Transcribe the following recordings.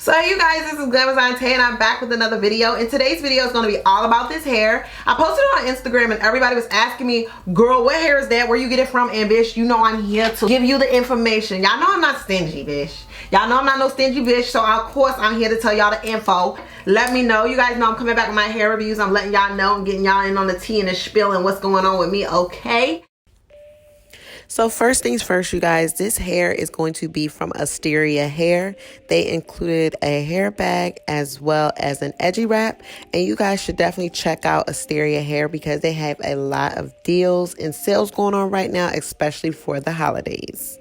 So you guys, this is Glamazon Tay and I'm back with another video. And today's video is going to be all about this hair. I posted it on Instagram and everybody was asking me, girl, what hair is that? Where you get it from? And bitch, you know I'm here to give you the information. Y'all know I'm not stingy, bitch. Y'all know I'm not no stingy bitch. So of course I'm here to tell y'all the info. Let me know. You guys know I'm coming back with my hair reviews. I'm letting y'all know and getting y'all in on the tea and the spiel and what's going on with me, okay? So first things first, you guys, this hair is going to be from Asteria Hair. They included a hair bag as well as an edgy wrap. And you guys should definitely check out Asteria Hair because they have a lot of deals and sales going on right now, especially for the holidays.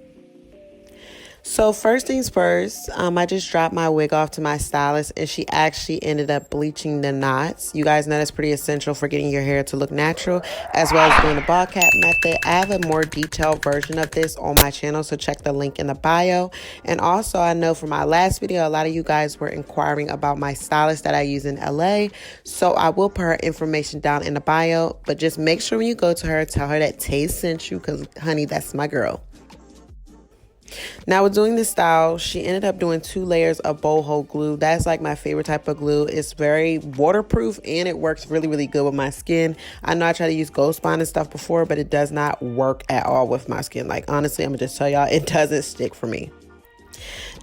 So first things first, I just dropped my wig off to my stylist and she actually ended up bleaching the knots. You guys know that's pretty essential for getting your hair to look natural, as well as doing the Ballcap Method. I have a more detailed version of this on my channel, so check the link in the bio. And also, I know from my last video, a lot of you guys were inquiring about my stylist that I use in LA. So I will put her information down in the bio, but just make sure when you go to her, tell her that Tay sent you because, honey, that's my girl. Now with doing this style, she ended up doing 2 layers of boho glue. That's like my favorite type of glue. It's very waterproof and it works really, really good with my skin. I know I tried to use Ghost Bond and stuff before, but it does not work at all with my skin. Like, honestly, I'm gonna just tell y'all, it doesn't stick for me.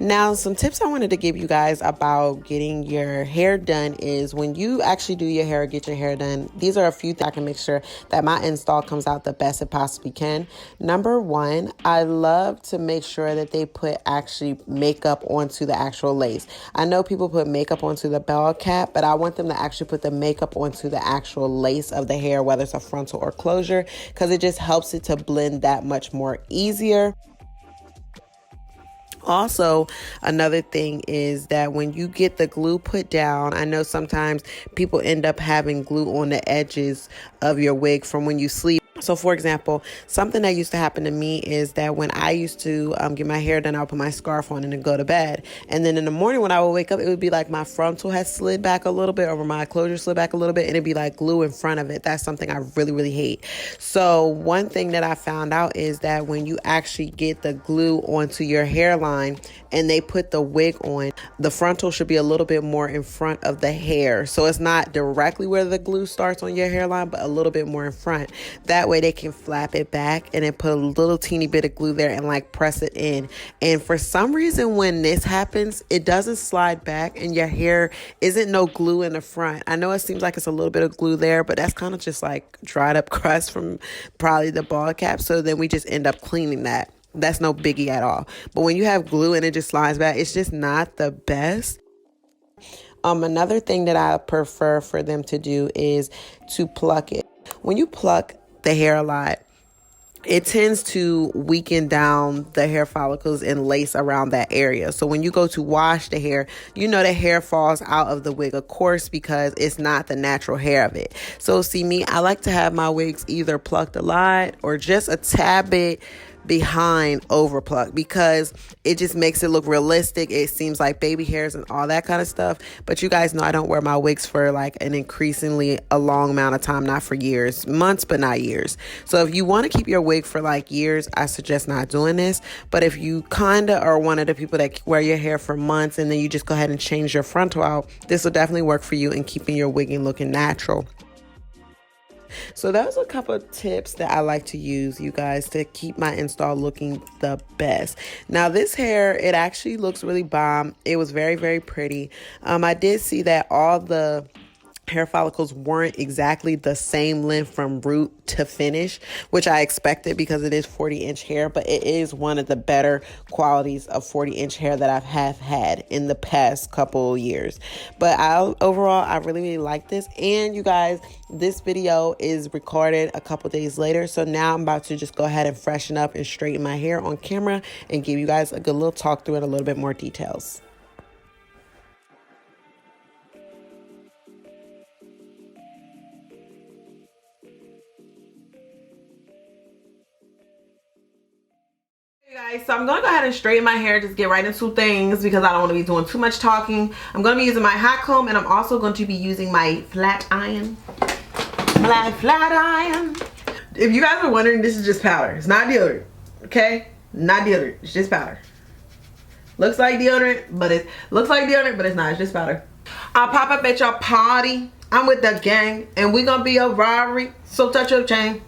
Now, some tips I wanted to give you guys about getting your hair done is when you actually do your hair or get your hair done, these are a few things I can make sure that my install comes out the best it possibly can. Number 1, I love to make sure that they put actually makeup onto the actual lace. I know people put makeup onto the bell cap, but I want them to actually put the makeup onto the actual lace of the hair, whether it's a frontal or closure, because it just helps it to blend that much more easier. Also, another thing is that when you get the glue put down, I know sometimes people end up having glue on the edges of your wig from when you sleep. So for example, something that used to happen to me is that when I used to get my hair done, I would put my scarf on and then go to bed. And then in the morning when I would wake up, it would be like my frontal had slid back a little bit or my closure slid back a little bit and it'd be like glue in front of it. That's something I really, really hate. So one thing that I found out is that when you actually get the glue onto your hairline and they put the wig on, the frontal should be a little bit more in front of the hair. So it's not directly where the glue starts on your hairline, but a little bit more in front. That way they can flap it back and then put a little teeny bit of glue there and like press it in. And for some reason when this happens, it doesn't slide back and your hair isn't no glue in the front. I know it seems like it's a little bit of glue there, but that's kind of just like dried up crust from probably the ball cap. So then we just end up cleaning that. That's no biggie at all. But when you have glue and it just slides back, it's just not the best. Another thing that I prefer for them to do is to pluck it. When you pluck the hair a lot, it tends to weaken down the hair follicles and lace around that area. So when you go to wash the hair, you know the hair falls out of the wig, of course, because it's not the natural hair of it. So see me, I like to have my wigs either plucked a lot or just a tad bit behind over pluck because it just makes it look realistic. It seems like baby hairs and all that kind of stuff. But you guys know I don't wear my wigs for like an increasingly a long amount of time, not for years, months, but not years. So if you want to keep your wig for like years, I suggest not doing this. But if you kind of are one of the people that wear your hair for months and then you just go ahead and change your frontal out, this will definitely work for you in keeping your wigging looking natural. So those are a couple of tips that I like to use, you guys, to keep my install looking the best. Now this hair, it actually looks really bomb. It was very, very pretty. I did see that all the hair follicles weren't exactly the same length from root to finish, which I expected because it is 40-inch hair, but it is one of the better qualities of 40-inch hair that I have had in the past couple years. But overall, I really, really like this. And you guys, this video is recorded a couple days later. So now I'm about to just go ahead and freshen up and straighten my hair on camera and give you guys a good little talk through it, a little bit more details. Guys, so I'm gonna go ahead and straighten my hair, just get right into things because I don't want to be doing too much talking. I'm gonna be using my hot comb and I'm also going to be using my flat iron. My flat iron. If you guys are wondering, this is just powder. It's not deodorant, okay? Not deodorant, it's just powder. Looks like deodorant, but it's not. It's just powder. I'll pop up at your party. I'm with the gang, and we gonna be a robbery. So touch your chain.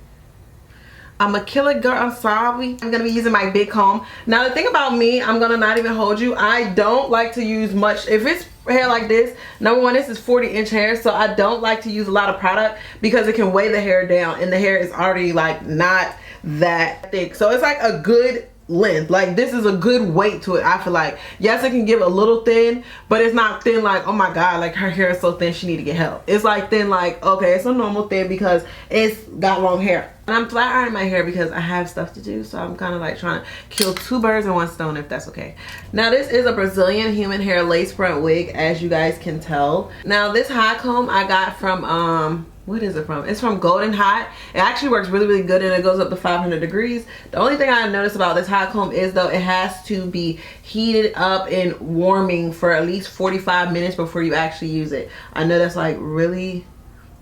I'm a killer girl, I'm sorry. I'm gonna be using my big comb. Now the thing about me, I'm gonna not even hold you. I don't like to use much. If it's hair like this, number one, this is 40-inch hair, so I don't like to use a lot of product because it can weigh the hair down, and the hair is already like not that thick. So it's like a good length. Like this is a good weight to it. I feel like, yes, it can give a little thin, but it's not thin like, oh my god, like her hair is so thin she need to get help. It's like thin like, okay, it's a normal thin because it's got long hair. And I'm flat ironing my hair because I have stuff to do, so I'm kind of like trying to kill two birds in one stone, if that's okay. Now this is a Brazilian human hair lace front wig, as you guys can tell. Now this high comb I got from what is it from? It's from Golden Hot. It actually works really, really good, and it goes up to 500 degrees. The only thing I noticed about this hot comb is, though, it has to be heated up and warming for at least 45 minutes before you actually use it. I know that's like really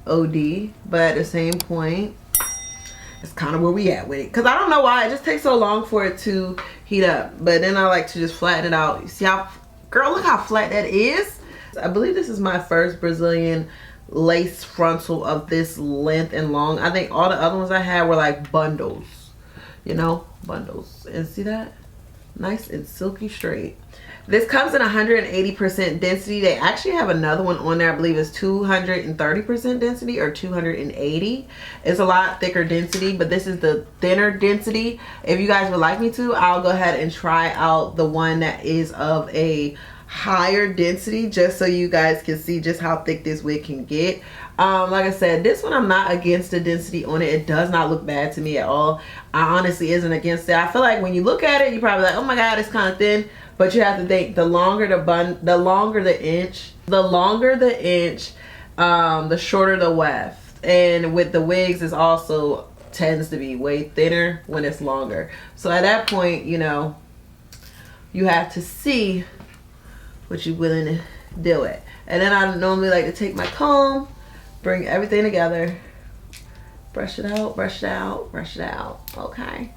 OD, but at the same point, it's kind of where we at with it. Because I don't know why. It just takes so long for it to heat up. But then I like to just flatten it out. You see how, girl, look how flat that is. I believe this is my first Brazilian lace frontal of this length and long. I think all the other ones I had were like bundles, you know, bundles. And see that? Nice and silky straight. This comes in 180% density. They actually have another one on there. I believe it's 230% density or 280. It's a lot thicker density, but this is the thinner density. If you guys would like me to, I'll go ahead and try out the one that is of a higher density, just so you guys can see just how thick this wig can get. Like I said, this one I'm not against the density on it. It does not look bad to me at all. I honestly isn't against it. I feel like when you look at it, you're probably like, oh my god, it's kind of thin. But you have to think, the longer the inch, the shorter the weft. And with the wigs, it also tends to be way thinner when it's longer. So at that point, you know, you have to see what you're willing to deal with. And then I normally like to take my comb, bring everything together, brush it out, brush it out, brush it out. Okay.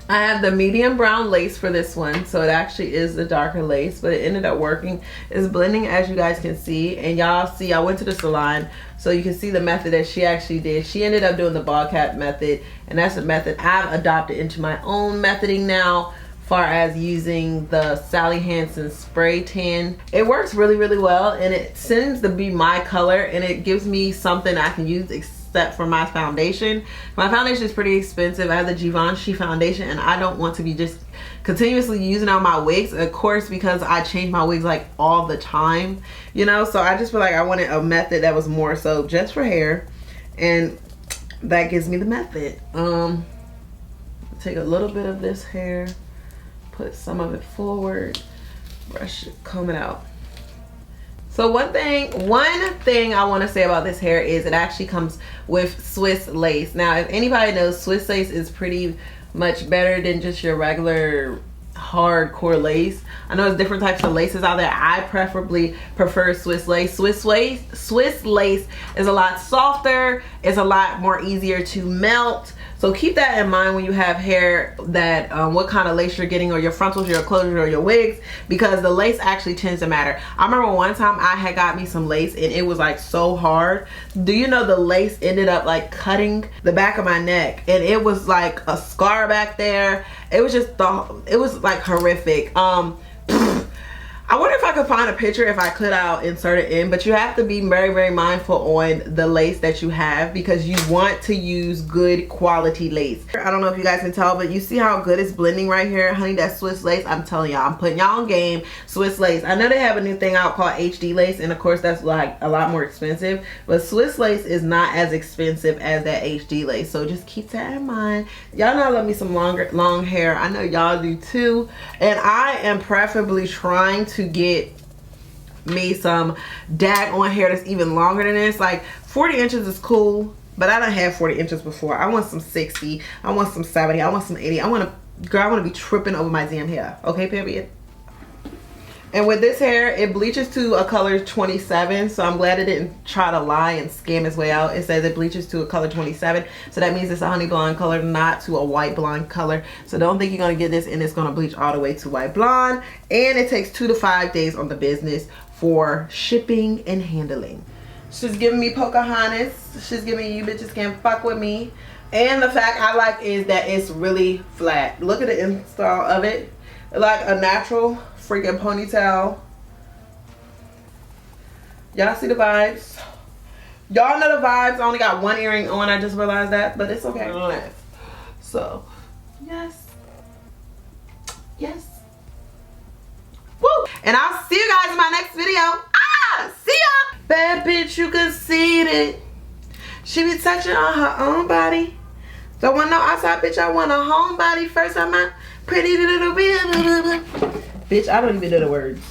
I have the medium brown lace for this one, so it actually is the darker lace, but it ended up working. It's blending, as you guys can see, and y'all see I went to the salon, so you can see the method that she actually did. She ended up doing the Ballcap method, and that's a method I've adopted into my own methoding now, far as using the Sally Hansen spray tan. It works really, really well, and it seems to be my color, and it gives me something I can use except for my foundation. My foundation is pretty expensive. I have the Givenchy foundation, and I don't want to be just continuously using on my wigs, of course, because I change my wigs like all the time, you know. So I just feel like I wanted a method that was more so just for hair, and that gives me the method. Take a little bit of this hair, put some of it forward, brush it, comb it out. So one thing I want to say about this hair is it actually comes with Swiss lace. Now, if anybody knows, Swiss lace is pretty much better than just your regular hardcore lace. I know there's different types of laces out there. I preferably prefer Swiss lace. Swiss lace is a lot softer. It's a lot more easier to melt. So keep that in mind when you have hair that what kind of lace you're getting, or your frontals, your closures, or your wigs, because the lace actually tends to matter. I remember one time I had got me some lace and it was like so hard. Do you know the lace ended up like cutting the back of my neck, and it was like a scar back there. It was just it was like horrific. I wonder if I could find a picture. If I could, I'll insert it in. But you have to be very, very mindful on the lace that you have, because you want to use good quality lace. I don't know if you guys can tell, but you see how good it's blending right here, honey. That Swiss lace, I'm telling y'all, I'm putting y'all on game. Swiss lace. I know they have a new thing out called HD lace, and of course that's like a lot more expensive, but Swiss lace is not as expensive as that HD lace. So just keep that in mind. Y'all know I love me some long hair. I know y'all do too, and I am preferably trying to get me some daggone hair that's even longer than this. Like 40 inches is cool, but I don't have 40 inches before. I want some 60, I want some 70, I want some 80. I want to, girl, I want to be tripping over my damn hair. Okay, period. And with this hair, it bleaches to a color 27. So I'm glad it didn't try to lie and scam its way out. It says it bleaches to a color 27. So that means it's a honey blonde color, not to a white blonde color. So don't think you're going to get this and it's going to bleach all the way to white blonde. And it takes 2 to 5 days on the business for shipping and handling. She's giving me Pocahontas. She's giving me you bitches can't fuck with me. And the fact I like is that it's really flat. Look at the install of it. Like a natural freaking ponytail. Y'all see the vibes? Y'all know the vibes. I only got one earring on. I just realized that, but it's okay. So, yes. Yes. Woo! And I'll see you guys in my next video. See ya! Bad bitch, you conceited. She be touching on her own body. Don't want no outside bitch. I want a homebody first. I'm a pretty little bit. Bitch, I don't even know the words.